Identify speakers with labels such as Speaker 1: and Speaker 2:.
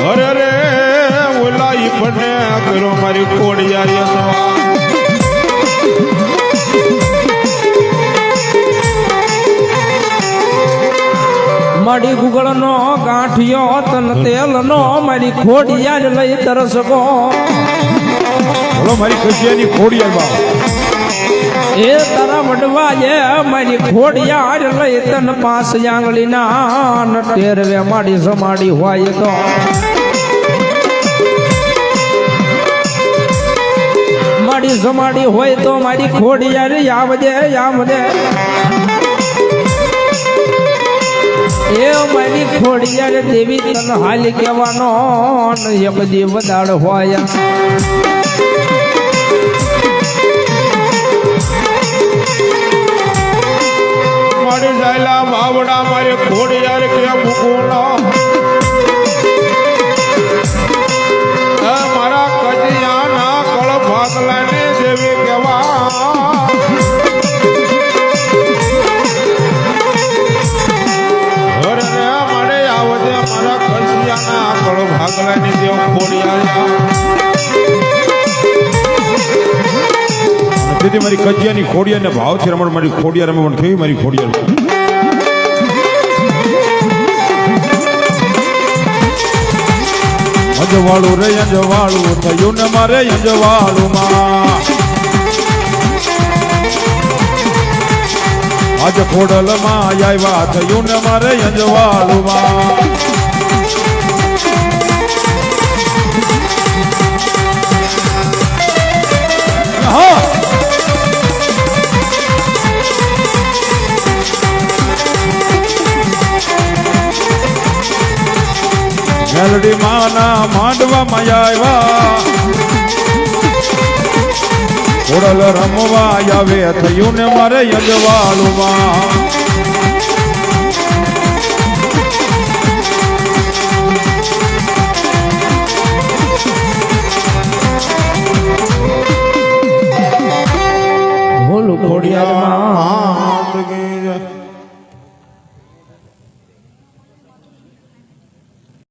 Speaker 1: અરે રે ઓલાઈ પણ કરો મારી ખોડિયા
Speaker 2: મારી ગુગળ નો ગાંઠિયો તન તેલ નો મારી ખોડિયા જ લઈ તરસકો
Speaker 1: બોલો મારી કજિયાની ખોડિયા
Speaker 2: એ તારા વડવા જે મારી ખોડિયા જ લઈ તન પાસ આંગળી ના ટેરવે માડી સમાડી હોય તો માડી સમાડી હોય તો મારી ખોડિયા રે આવજે આવજે એ મારી ખોડિયા દેવી તન હાલ કહેવાનો એક જીવ દાડ હોય
Speaker 1: મારે જાયલા બાવડા મારે ખોડિયા કે મુકુનો મારા કજિયાના કળ ભાગલાને દેવી કહેવા ભાગલાની દેવ ખોડિયા તેથી મારી કજિયાની ખોડિયા ને ભાવ છે રમણ મારી ખોડિયા રમણ કેવી મારી ખોડિયા અંજવાળું રે અંજવાળું થયું ને મારે અંજવાળું માં આજ ખોડલ માં આવ્યા થયું ને મારે અંજવાળું માં મેલડી માના માંડવામાં આવ્યા ઓડલ રમવા આવે થયું ને મારે યજવાળુમાં